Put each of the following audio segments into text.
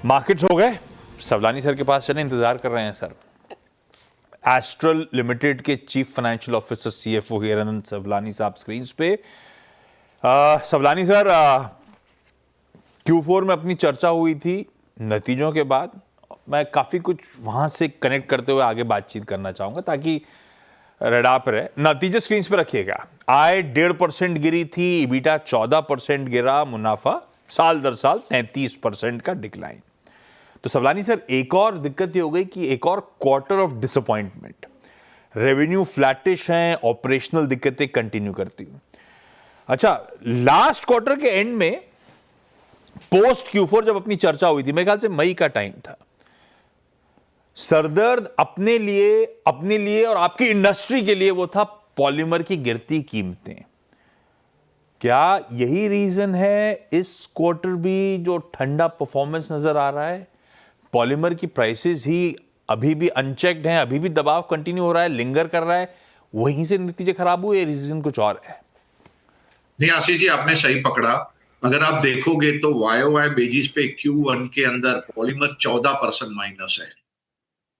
Markets हो गए, सवलानी sir के पास चले, इंतजार कर रहे हैं सर। एस्ट्रल लिमिटेड के chief financial officer CFO Hiranand Savlani साहब स्क्रीन पे। सवलानी सर, Q4 में अपनी चर्चा हुई थी नतीजों के बाद। मैं काफी कुछ वहां से कनेक्ट करते हुए आगे बातचीत करना चाहूंगा ताकि रडार पर रहे। नतीजे स्क्रीन पे रखिएगा। आय 1.5% गिरी थी, ईबिटा 14% गिरा, मुनाफा साल दर साल 33% का डिक्लाइन। तो सवलानी सर, एक और दिक्कत ये हो गई कि एक और quarter of disappointment. Revenue flattish है, ऑपरेशनल दिक्कतें कंटिन्यू करती हुई। अच्छा, लास्ट क्वार्टर के एंड में पोस्ट Q4 जब अपनी चर्चा हुई थी, मेरे ख्याल से मई का टाइम था, सरदर्द अपने लिए और आपकी इंडस्ट्री के लिए वो था पॉलीमर की गिरती कीमतें। क्या यही रीजन है इस क्वार्टर भी जो ठंडा परफॉर्मेंस नजर आ रहा है? पॉलीमर की प्राइसेस ही अभी भी अनचेक्ड हैं, अभी भी दबाव कंटिन्यू हो रहा है, लिंगर कर रहा है, वहीं से नतीजे खराब हुए, रीजन कुछ और है? नहीं आशीष जी, आपने सही पकड़ा। अगर आप देखोगे तो वाई बेजिस पे Q1 के अंदर पॉलीमर 14% माइनस है।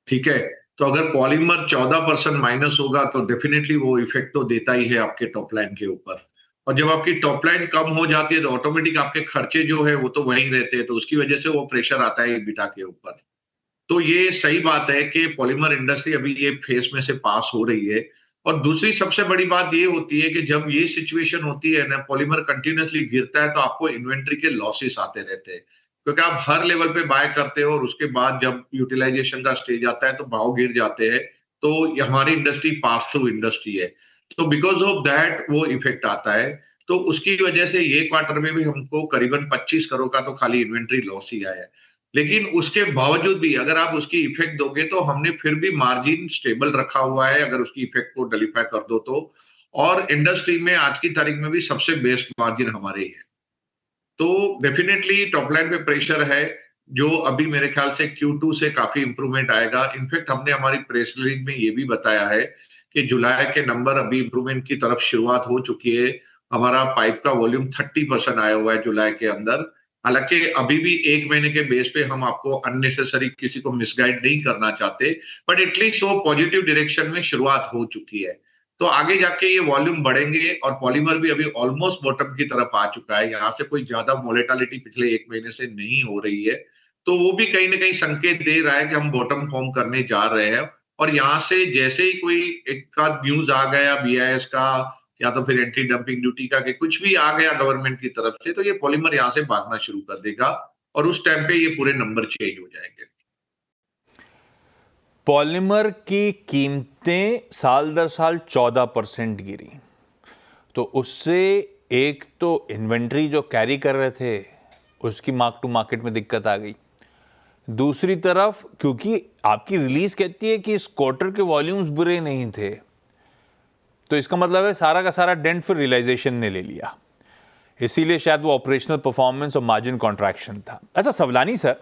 ठीक है। तो अगर पॉलीमर 14% माइनस होगा तो डेफिनेटली वो इफेक्ट तो देता ही है आपके टॉप लाइन के ऊपर। और जब आपकी टॉप लाइन कम हो जाती है तो ऑटोमेटिक आपके खर्चे जो है वो तो वहीं रहते हैं, तो उसकी वजह से वो प्रेशर आता है EBITDA के ऊपर। तो ये सही बात है कि पॉलीमर इंडस्ट्री अभी ये फेस में से पास हो रही है। और दूसरी सबसे बड़ी बात ये होती है कि जब ये सिचुएशन होती है ना, पॉलीमर कंटिन्यूअसली गिरता है तो आपको इन्वेंट्री के लॉसेस आते रहते हैं, क्योंकि आप हर लेवल पे बाय करते हो और उसके बाद जब यूटिलाइजेशन का स्टेज आता है तो भाव गिर जाते हैं। तो ये हमारी इंडस्ट्री पास थ्रू इंडस्ट्री है, तो बिकॉज ऑफ दैट वो इफेक्ट आता है। तो उसकी वजह से ये क्वार्टर में भी हमको करीबन 25 करोड़ का तो खाली इन्वेंट्री लॉस ही आया है। लेकिन उसके बावजूद भी अगर आप उसकी इफेक्ट दोगे तो हमने फिर भी मार्जिन स्टेबल रखा हुआ है, अगर उसकी इफेक्ट को डलीफाई कर दो तो। और इंडस्ट्री में आज की तारीख में भी सबसे बेस्ट मार्जिन हमारे ही है। तो डेफिनेटली टॉप लाइन पे प्रेशर है, जो अभी मेरे ख्याल से Q2 से काफी इंप्रूवमेंट आएगा। इनफैक्ट हमने हमारी प्रेस रिलीज में ये भी बताया है कि जुलाई के नंबर अभी इंप्रूवमेंट की तरफ शुरुआत हो चुकी है। हमारा पाइप का वॉल्यूम 30% आया हुआ है जुलाई के अंदर। हालांकि अभी भी एक महीने के बेस पे हम आपको अननेसेसरी किसी को मिसगाइड नहीं करना चाहते, बट एटलीस्ट वो पॉजिटिव डायरेक्शन में शुरुआत हो चुकी है। तो आगे जाके ये वॉल्यूम बढ़ेंगे और पॉलीमर भी अभी ऑलमोस्ट बॉटम की तरफ आ चुका है। यहाँ से कोई ज्यादा वोलेटिलिटी पिछले एक महीने से नहीं हो रही है। तो वो भी कहीं ना कहीं संकेत दे रहा है कि हम बॉटम फॉर्म करने जा रहे हैं। और यहाँ से जैसे ही कोई एक का न्यूज आ गया BIS का, या तो फिर एंटी डंपिंग ड्यूटी का, कि कुछ भी आ गया गवर्नमेंट की तरफ से, तो ये पॉलीमर यहाँ से भागना शुरू कर देगा और उस टाइम पे ये पूरे नंबर चेंज हो जाएंगे। पॉलीमर की कीमतें साल दर साल 14% गिरी, तो उससे एक तो इन्वेंट्री जो कैरी कर रहे थे उसकी मार्क टू मार्केट में दिक्कत आ गई। दूसरी तरफ क्योंकि आपकी रिलीज कहती है कि इस क्वार्टर के वॉल्यूम्स बुरे नहीं थे, तो इसका मतलब है सारा का सारा डेंट फिर रियलाइजेशन ने ले लिया, इसीलिए शायद वो ऑपरेशनल परफॉर्मेंस और मार्जिन कॉन्ट्रैक्शन था। अच्छा सवलानी सर,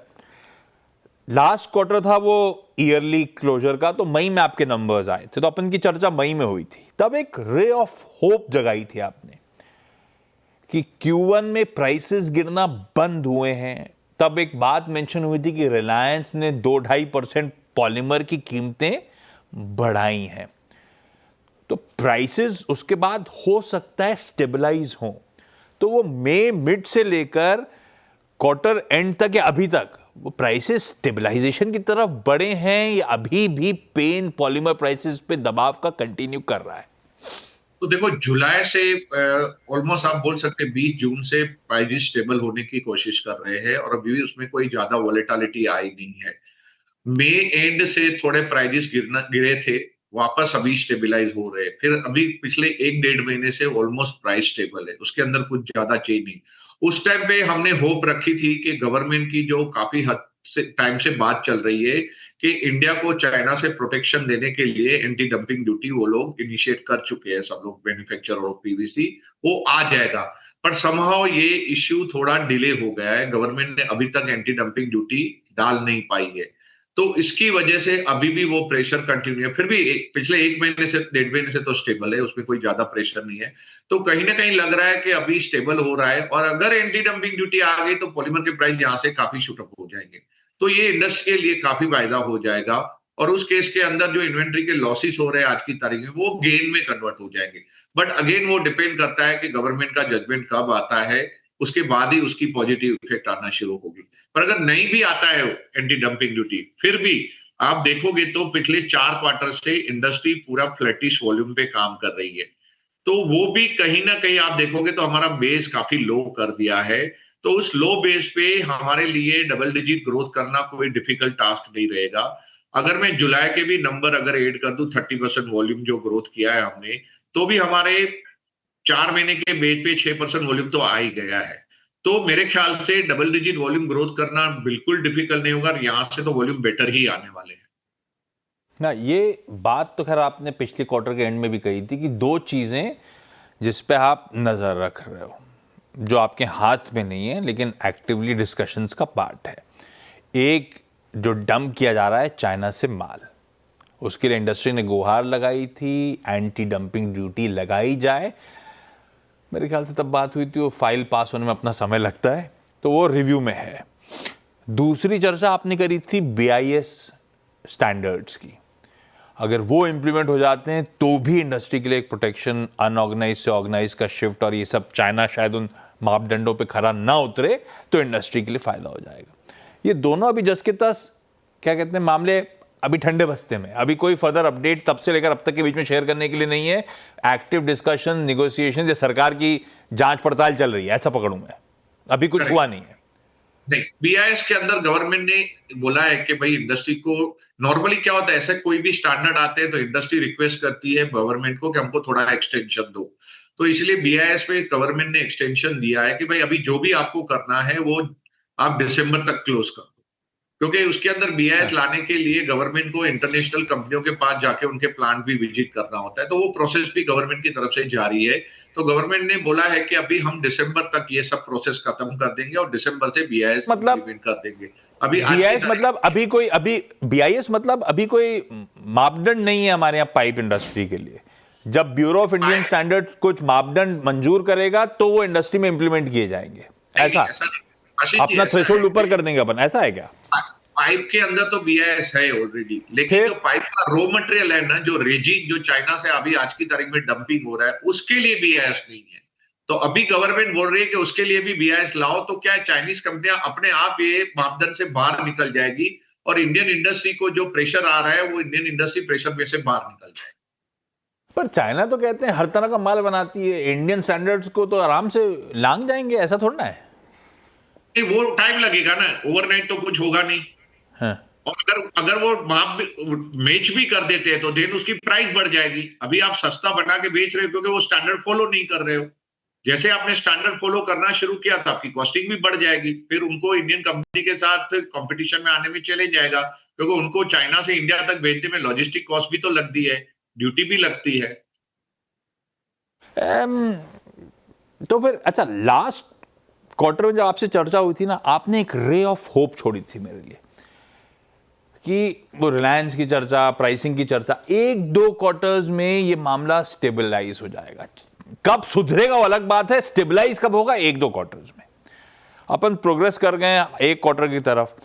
लास्ट क्वार्टर था वो ईयरली क्लोजर का, तो मई में आपके नंबर्स आए थे, तो अपन की चर्चा मई में हुई थी, तब एक रे ऑफ होप जगाई थी आपने कि Q1 में प्राइसेस गिरना बंद हुए हैं। तब एक बात मेंशन हुई थी कि रिलायंस ने 2-2.5% पॉलीमर की कीमतें बढ़ाई हैं, तो प्राइसेस उसके बाद हो सकता है स्टेबलाइज हो। तो वो मई मिड से लेकर क्वार्टर एंड तक या अभी तक वो प्राइसेस स्टेबलाइजेशन की तरफ बढ़े हैं या अभी भी पेन पॉलीमर प्राइसेस पे दबाव का कंटिन्यू कर रहा है? तो देखो, जुलाई से ऑलमोस्ट आप बोल सकते हैं 20 जून से प्राइजेस स्टेबल होने की कोशिश कर रहे हैं और अभी भी उसमें कोई ज्यादा वॉलेटिलिटी आई नहीं है। मई एंड से थोड़े प्राइजेस गिरे थे, वापस अभी स्टेबलाइज हो रहे हैं। फिर अभी पिछले एक डेढ़ महीने से ऑलमोस्ट प्राइस स्टेबल है, उसके अंदर कुछ ज्यादा चेंज नहीं। उस टाइम पे हमने होप रखी थी कि गवर्नमेंट की जो काफी हद से टाइम से बात चल रही है कि इंडिया को चाइना से प्रोटेक्शन देने के लिए एंटी डंपिंग ड्यूटी वो लोग इनिशिएट कर चुके हैं, सब लोग मैन्युफैक्चरर ऑफ PVC, वो आ जाएगा। पर समहाउ ये इश्यू थोड़ा डिले हो गया है, गवर्नमेंट ने अभी तक एंटी डंपिंग ड्यूटी डाल नहीं पाई है। तो इसकी वजह से अभी भी वो प्रेशर कंटिन्यू है। फिर भी पिछले 1 महीने से 1.5 महीने से तो स्टेबल है, उसमें कोई ज्यादा प्रेशर नहीं है। तो कहीं ना कहीं लग रहा है कि अभी स्टेबल हो रहा है, और अगर एंटी डंपिंग ड्यूटी आ गई तो पॉलीमर के प्राइस यहाँ से काफी शूटअप हो जाएंगे। तो ये इंडस्ट्री के लिए काफी फायदा हो जाएगा, और उस केस के अंदर जो इन्वेंट्री के लॉसेस हो रहे हैं आज की तारीख में, वो गेन में कन्वर्ट हो जाएंगे। बट अगेन वो डिपेंड करता है कि गवर्नमेंट का जजमेंट कब आता है, उसके बाद ही उसकी पॉजिटिव इफेक्ट आना शुरू होगी। पर अगर नहीं भी आता है एंटी डंपिंग ड्यूटी, फिर भी आप देखोगे तो पिछले 4 क्वार्टर से इंडस्ट्री पूरा फ्लैटिश वॉल्यूम पे काम कर रही है। तो वो भी कहीं ना कहीं आप देखोगे तो हमारा बेस काफी लो कर दिया है। तो उस लो बेस पे हमारे लिए डबल डिजिट ग्रोथ करना कोई डिफिकल्ट टास्क नहीं रहेगा। अगर मैं जुलाई के भी नंबर अगर ऐड कर दूं, 30% वॉल्यूम जो ग्रोथ किया है हमने, तो भी हमारे 4 महीने के बेस पे 6% वॉल्यूम तो आ ही गया है। तो मेरे ख्याल से डबल डिजिट वॉल्यूम ग्रोथ करना बिल्कुल डिफिकल्ट नहीं होगा, और यहां से तो वॉल्यूम बेटर ही आने वाले हैं। ना ये बात तो खैर आपने पिछले क्वार्टर के एंड में भी कही थी कि दो चीज़ें जिस पे आप नज़र रख रहे हो, जो आपके हाथ में नहीं है लेकिन एक्टिवली डिस्कशंस का पार्ट है। एक, जो डंप किया जा रहा है चाइना से माल, उसके लिए इंडस्ट्री ने गुहार लगाई थी एंटी डंपिंग ड्यूटी लगाई जाए। मेरे ख्याल से तब बात हुई थी, वो फाइल पास होने में अपना समय लगता है, तो वो रिव्यू में है। दूसरी चर्चा आपने करी थी BIS स्टैंडर्ड्स की। अगर वो इंप्लीमेंट हो जाते हैं तो भी इंडस्ट्री के लिए एक प्रोटेक्शन, अनऑर्गेनाइज से ऑर्गेनाइज का शिफ्ट, और ये सब चाइना शायद उन मापदंडों पे खरा ना उतरे तो इंडस्ट्री के लिए फायदा हो जाएगा। ये दोनों अभी जस के तस, क्या कहते हैं, मामले अभी ठंडे बस्ते में। अभी कोई फर्दर अपडेट तब से लेकर अब तक के बीच में शेयर करने के लिए नहीं है। एक्टिव डिस्कशन, निगोसिएशन या सरकार की जांच पड़ताल चल रही है, ऐसा पकड़ूं मैं। अभी कुछ हुआ नहीं है। नहीं, BIS के अंदर गवर्नमेंट ने बोला है कि भाई इंडस्ट्री को, नॉर्मली क्या होता है, ऐसे कोई भी स्टैंडर्ड आते हैं तो इंडस्ट्री रिक्वेस्ट करती है गवर्नमेंट को कि हमको थोड़ा एक्सटेंशन दो। तो इसलिए BIS पे गवर्नमेंट ने एक्सटेंशन दिया है कि भाई अभी जो भी आपको करना है वो आप दिसंबर तक क्लोज कर दो। क्योंकि उसके अंदर BIS लाने के लिए गवर्नमेंट को इंटरनेशनल कंपनियों के पास जाके उनके प्लांट भी विजिट करना होता है, तो वो प्रोसेस भी गवर्नमेंट की तरफ से जारी है। तो गवर्नमेंट ने बोला है कि अभी हम दिसंबर तक ये सब प्रोसेस खत्म कर देंगे और दिसंबर से BIS मतलब इम्प्लीमेंट कर देंगे। अभी आज की BIS मतलब अभी BIS मतलब अभी कोई मापदंड नहीं है हमारे यहाँ पाइप इंडस्ट्री के लिए। जब ब्यूरो ऑफ इंडियन स्टैंडर्ड कुछ मापदंड मंजूर करेगा तो वो इंडस्ट्री में इंप्लीमेंट किए जाएंगे, ऐसा अपना थ्रेशोल्ड ऊपर कर देंगे अपन, ऐसा है क्या? पाइप के अंदर तो BIS है ऑलरेडी, लेकिन जो पाइप का रॉ मटेरियल है ना, जो रेजिन जो चाइना से अभी आज की तारीख में डंपिंग हो रहा है, उसके लिए BIS नहीं है। तो अभी गवर्नमेंट बोल रही है कि उसके लिए भी BIS लाओ, तो क्या है, चाइनीज कंपनियां अपने आप ये मापदंड से बाहर निकल जाएगी, और इंडियन इंडस्ट्री को जो प्रेशर आ रहा है वो इंडियन इंडस्ट्री प्रेशर में से बाहर निकल जाएगी। पर चाइना तो कहते हैं हर तरह का माल बनाती है, इंडियन स्टैंडर्ड्स को तो आराम से लांग जाएंगे, ऐसा थोड़ा ना है। वो टाइम लगेगा ना, ओवरनाइट तो कुछ होगा नहीं। हाँ। और अगर वो मैच भी कर देते हैं तो देन उसकी प्राइस बढ़ जाएगी। अभी आप सस्ता बना के बेच रहे हो क्योंकि वो स्टैंडर्ड फॉलो नहीं कर रहे हो। जैसे आपने स्टैंडर्ड फॉलो करना शुरू किया तो आपकी कॉस्टिंग भी बढ़ जाएगी, फिर उनको इंडियन कंपनी के साथ कंपटीशन में आने में चले जाएगा, क्योंकि उनको चाइना से इंडिया तक भेजने में लॉजिस्टिक कॉस्ट भी तो लगती है, ड्यूटी भी लगती है। तो फिर अच्छा, लास्ट क्वार्टर में जब आपसे चर्चा हुई थी ना, आपने एक रे ऑफ होप छोड़ी थी मेरे लिए कि वो रिलायंस की चर्चा, प्राइसिंग की चर्चा, 1-2 क्वार्टर्स में ये मामला स्टेबलाइज हो जाएगा। कब सुधरेगा वो अलग बात है, स्टेबलाइज कब होगा? 1-2 क्वार्टर्स में। अपन प्रोग्रेस कर गए 1 क्वार्टर की तरफ।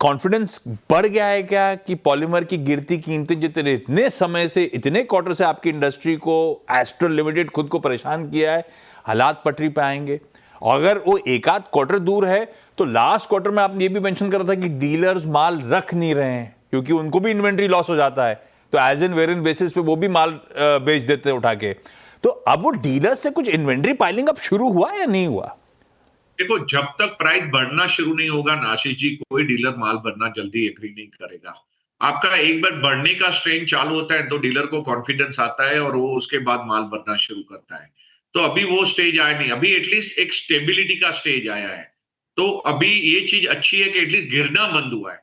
कॉन्फिडेंस बढ़ गया है क्या कि पॉलीमर की गिरती कीमतें जितने इतने समय से, इतने क्वार्टर से आपकी इंडस्ट्री को, एस्ट्रल लिमिटेड खुद को परेशान किया है, हालात पटरी पे आएंगे? और अगर वो एक आध क्वार्टर दूर है तो लास्ट क्वार्टर में आपने ये भी मेंशन करा था कि डीलर्स माल रख नहीं रहे हैं क्योंकि उनको भी इन्वेंट्री लॉस हो जाता है, तो एज एन वेरिएंट बेसिस पे वो भी माल बेच देते हैं उठा के। तो अब वो डीलर्स से कुछ इन्वेंट्री पाइलिंग अब शुरू हुआ या नहीं हुआ? देखो, जब तक प्राइस बढ़ना शुरू नहीं होगा ना आशीष जी, कोई डीलर माल भरना जल्दी एग्री नहीं करेगा। आपका एक बार बढ़ने का स्ट्रेन चालू होता है तो डीलर को कॉन्फिडेंस आता है और वो उसके बाद माल भरना शुरू करता है। तो अभी वो स्टेज आया नहीं, अभी एटलीस्ट एक स्टेबिलिटी का स्टेज आया है। तो अभी ये चीज अच्छी है कि एटलीस्ट गिरना बंद हुआ है,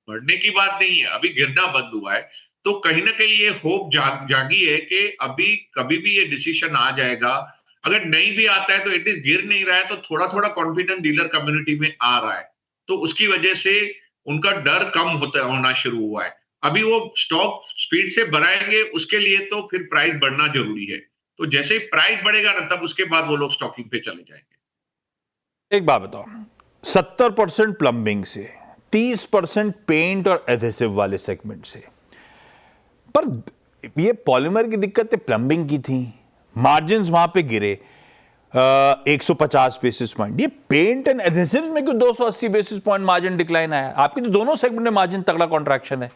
बढ़ने की बात नहीं है, अभी गिरना बंद हुआ है। तो कहीं ना कहीं ये होप जागी है कि अभी कभी भी ये डिसीजन आ जाएगा। अगर नहीं भी आता है तो एटलीस्ट गिर नहीं रहा है, तो थोड़ा थोड़ा कॉन्फिडेंस डीलर कम्युनिटी में आ रहा है, तो उसकी वजह से उनका डर कम होना शुरू हुआ है। अभी वो स्टॉक स्पीड से बढ़ाएंगे, उसके लिए तो फिर प्राइस बढ़ना जरूरी है। तो जैसे ही प्राइस बढ़ेगा ना, तब उसके बाद वो लोग स्टॉकिंग पे चले जाएंगे। एक बात बताओ, 70% प्लम्बिंग से, 30% पेंट और एडहेसिव वाले सेगमेंट से, पर ये पॉलीमर की दिक्कतें प्लम्बिंग की थी, मार्जिन वहां पे गिरे 150 बेसिस पॉइंट। ये पेंट एंड एडहेसिव में क्यों 280 बेसिस पॉइंट मार्जिन डिक्लाइन आया? आपकी तो दोनों सेगमेंट में मार्जिन तगड़ा कॉन्ट्रैक्शन है।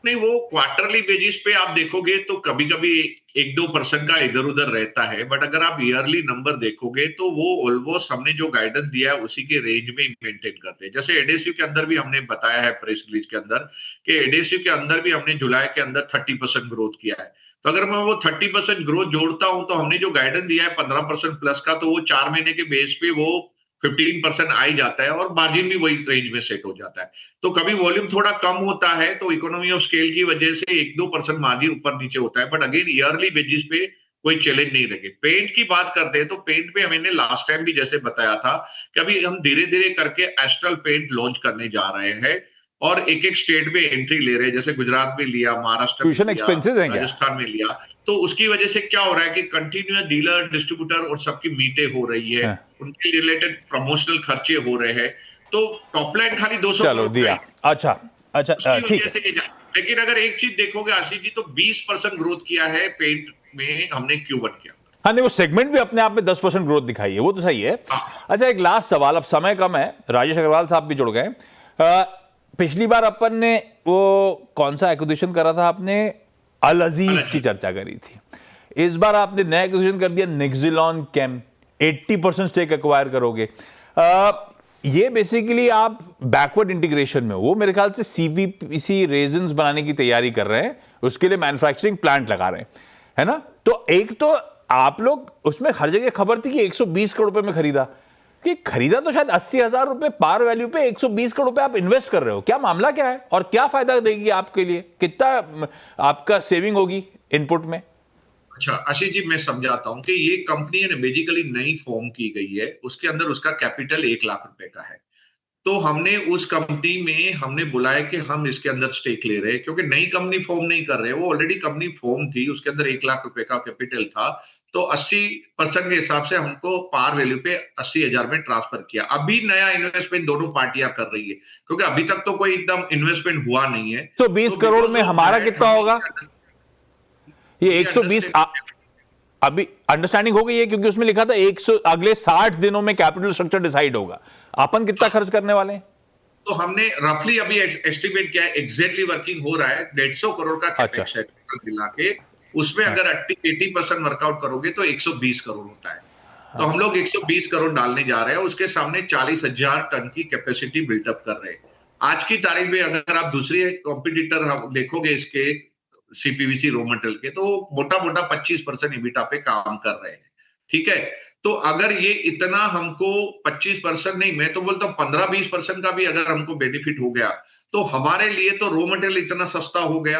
नहीं, वो क्वार्टरली बेसिस पे आप देखोगे तो कभी कभी 1-2% का इधर उधर रहता है, बट अगर आप ईयरली नंबर देखोगे तो वो ऑलमोस्ट हमने जो गाइडेंस दिया है उसी के रेंज में मेंटेन करते हैं। जैसे एडहेसिव के अंदर भी हमने बताया है प्रेस रिलीज के अंदर कि एडहेसिव के अंदर भी हमने जुलाई के अंदर 30% ग्रोथ किया है। तो अगर मैं वो 30% ग्रोथ जोड़ता हूं तो हमने जो गाइडेंस दिया है 15% प्लस का, तो वो 4 महीने के बेस पे वो 15% आ ही जाता है और मार्जिन भी वही रेंज में सेट हो जाता है। तो कभी वॉल्यूम थोड़ा कम होता है तो इकोनॉमी ऑफ स्केल की वजह से 1-2% मार्जिन ऊपर नीचे होता है, बट अगेन ईयरली बेसिस पे कोई चैलेंज नहीं लगे। पेंट की बात करते हैं तो पेंट पे हमने लास्ट टाइम भी जैसे बताया था कि अभी हम धीरे धीरे करके एस्ट्रल पेंट लॉन्च करने जा रहे हैं और एक एक स्टेट में एंट्री ले रहे हैं। जैसे गुजरात में लिया, महाराष्ट्र में ट्यूशन लिया, एक्सपेंसेस हैं क्या? राजस्थान में लिया। तो उसकी वजह से क्या हो रहा है कि कंटिन्यूअस डीलर डिस्ट्रीब्यूटर और सबकी मीटें हो रही है, हाँ, उनके रिलेटेड प्रमोशनल खर्चे हो रहे हैं। तो टॉप लाइन खाली 200 चलो करोड़ का दिया। ही, अच्छा अच्छा, उसकी ठीक वजह है। से लेकिन अगर एक चीज देखोगे आशीष जी, तो 20% ग्रोथ किया है पेंट में हमने Q1 के अंदर। हाँ नहीं, वो सेगमेंट भी अपने आप में 10% ग्रोथ दिखाई है, वो तो सही है। हाँ, अच्छा, एक लास्ट सवाल, अब समय कम है, राजेश अग्रवाल साहब भी जुड़ गए। पिछली बार अपन ने वो कौन सा एक्विजिशन करा था आपने? अल अजीज की चर्चा करी थी। इस बार आपने नया एक्विजिशन कर दिया, निक्सिलॉन केम, 80% स्टेक एक्वायर करोगे। ये बेसिकली आप बैकवर्ड इंटीग्रेशन में हो, वो मेरे ख्याल से सीवीपीसी रेजिन्स बनाने की तैयारी कर रहे हैं, उसके लिए मैन्युफैक्चरिंग प्लांट लगा रहे हैं, है ना? तो एक तो आप लोग उसमें हर जगह खबर थी कि 120 करोड़ रुपए में खरीदा, कि खरीदा तो शायद 80,000 रुपए पार वैल्यू पे, 120 करोड़ रुपए आप इन्वेस्ट कर रहे हो। क्या मामला क्या है और क्या फायदा देगी आपके लिए? कितना आपका सेविंग होगी इनपुट में? अच्छा आशीष जी, मैं समझाता हूँ कि ये कंपनी है ना बेसिकली नई फॉर्म की गई है, उसके अंदर उसका कैपिटल 1 लाख रुपए का है। तो हमने उस कंपनी में हमने बुलाया कि हम इसके अंदर स्टेक ले रहे हैं, क्योंकि नई कंपनी फॉर्म नहीं कर रहे, वो ऑलरेडी कंपनी फॉर्म थी, उसके अंदर 1 लाख रुपए का कैपिटल था। तो 80% के हिसाब से हमको पार वैल्यू पे 80,000 में ट्रांसफर किया। अभी नया इन्वेस्टमेंट दोनों पार्टियां कर रही है, क्योंकि अभी तक तो कोई एकदम इन्वेस्टमेंट हुआ नहीं है। 120 तो करोड़ बिकॉज में ऑफ हमारा दैट कितना हमने होगा? ये ये 120 अंडरस्टैंड। अभी अंडरस्टैंडिंग हो गई है, क्योंकि उसमें लिखा था 100 अगले 60 दिनों में कैपिटल स्ट्रक्चर डिसाइड होगा। अपन कितना खर्च करने वाले हैं? तो हमने रफली अभी एस्टिमेट किया है, एग्जैक्टली वर्किंग हो रहा है, 150 करोड़ का अच्छा। कैपेक्स है टोटल मिला के। उसमें हाँ, अगर 80% वर्कआउट करोगे तो 120 करोड़ होता है। तो हाँ, हम लोग 120 करोड़ डालने जा रहे हैं, उसके सामने 40,000 टन की कैपेसिटी बिल्टअप कर रहे हैं। आज की तारीख में अगर आप दूसरी कॉम्पिटिटर देखोगे इसके सीपीवीसी रॉ मटेरियल के, तो मोटा मोटा 25% इबिटा पे काम कर रहे हैं। ठीक है, तो अगर ये इतना हमको 25% नहीं, मैं तो बोलता हूँ 15-20% का भी अगर हमको बेनिफिट हो गया तो हमारे लिए तो रॉ मटेरियल इतना सस्ता हो गया,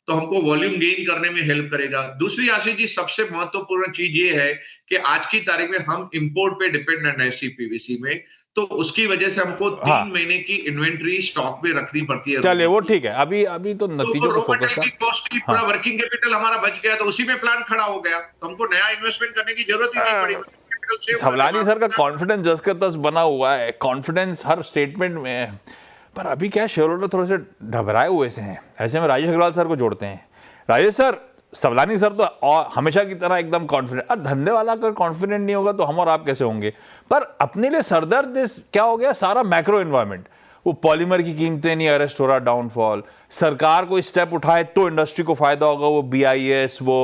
तो हमको वॉल्यूम गेन करने में हेल्प करेगा। दूसरी आशीष जी, सबसे महत्वपूर्ण चीज ये है कि आज की तारीख में हम इंपोर्ट पे डिपेंडेंट है सीपीवीसी में, तो उसकी वजह से हमको हाँ, 3 महीने की इन्वेंट्री स्टॉक में रखनी पड़ती है रॉ चलिए वो मटेरियल। ठीक है। अभी अभी तो तो वो नतीजों पे रॉ फोकस मटेरियल है। की कॉस्ट की हाँ, पूरा वर्किंग कैपिटल हमारा बच गया, तो उसी में प्लांट खड़ा हो गया, तो हमको नया इन्वेस्टमेंट करने की जरूरत ही नहीं पड़ी, वर्किंग कैपिटल सेव हुआ सवलानी सर का जमा। कॉन्फिडेंस जस का तस बना हुआ है, कॉन्फिडेंस हर स्टेटमेंट में है। पर अभी क्या शेयर होल्डर थोड़े से घबराए हुए से हैं। ऐसे में राजेश अग्रवाल सर को जोड़ते हैं। राजेश सर, सवलानी सर तो और हमेशा की तरह एकदम कॉन्फिडेंट, और धंधे वाला अगर कॉन्फिडेंट नहीं होगा तो हम और आप कैसे होंगे? पर अपने लिए सरदर्द क्या हो गया? सारा मैक्रो एनवायरमेंट, वो पॉलीमर की कीमतें नहीं अरेस्ट हो रहा, डाउनफॉल, सरकार कोई स्टेप उठाए तो इंडस्ट्री को फायदा होगा, वो बीआईएस, वो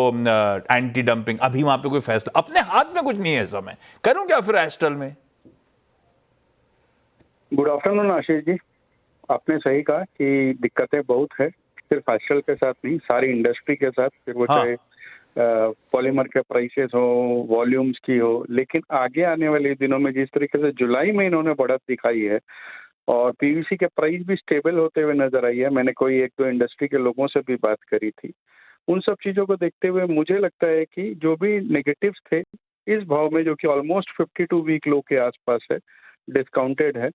एंटी डंपिंग, अभी वहां पे कोई फैसला अपने हाथ में कुछ नहीं है। समय करूं क्या फिर एस्ट्रल में? गुड आफ्टरनून आशीष जी, आपने सही कहा कि दिक्कतें बहुत है, सिर्फ एस्ट्रल के साथ नहीं, सारी इंडस्ट्री के साथ, फिर वो हाँ, चाहे पॉलीमर के प्राइसेस हो, वॉल्यूम्स की हो। लेकिन आगे आने वाले दिनों में जिस तरीके से जुलाई में इन्होंने बढ़त दिखाई है और पीवीसी के प्राइस भी स्टेबल होते हुए नजर आई है, मैंने कोई 1-2 इंडस्ट्री के लोगों से भी बात करी थी, उन सब चीजों को देखते हुए मुझे लगता है कि जो भी नेगेटिव्स थे इस भाव में, जो कि ऑलमोस्ट 52 वीक लो के आसपास है, डिस्काउंटेड है,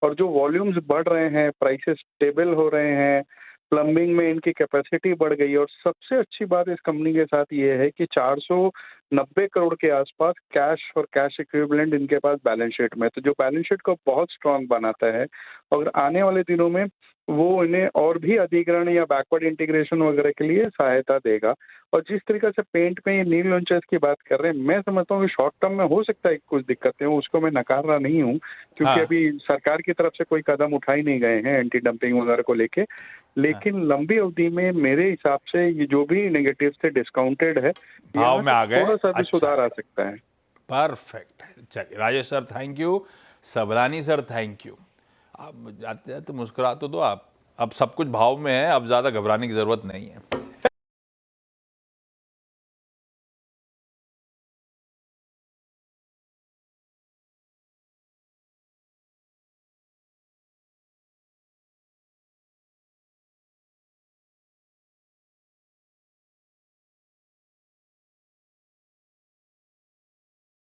और जो वॉल्यूम्स बढ़ रहे हैं, प्राइसेस स्टेबल हो रहे हैं, प्लम्बिंग में इनकी कैपेसिटी बढ़ गई है। और सबसे अच्छी बात इस कंपनी के साथ ये है कि 490 करोड़ के आसपास कैश और कैश इक्विवेलेंट इनके पास बैलेंस शीट में है, तो जो बैलेंस शीट को बहुत स्ट्रांग बनाता है। और आने वाले दिनों में वो इन्हें और भी अधिग्रहण या बैकवर्ड इंटीग्रेशन वगैरह के लिए सहायता देगा। और जिस तरीके से पेंट में ये न्यू लॉन्चेस की बात कर रहे हैं, मैं समझता हूँ कि शॉर्ट टर्म में हो सकता है कि कुछ दिक्कतें हो, उसको मैं नकार रहा नहीं हूँ, क्योंकि हाँ। अभी सरकार की तरफ से कोई कदम उठाए नहीं गए हैं एंटी डंपिंग वगैरह को लेके। लेकिन लंबी अवधि में मेरे हिसाब से ये जो भी नेगेटिव से डिस्काउंटेड है, भाव यहाँ में आ से गए। थोड़ा सा भी अच्छा। सुधार आ सकता है। परफेक्ट। चलिए Rajesh sir thank you, Sablani sir thank you. आप जाते जाते मुस्कुरा तो दो आप, अब सब कुछ भाव में है, अब ज़्यादा घबराने की ज़रूरत नहीं है।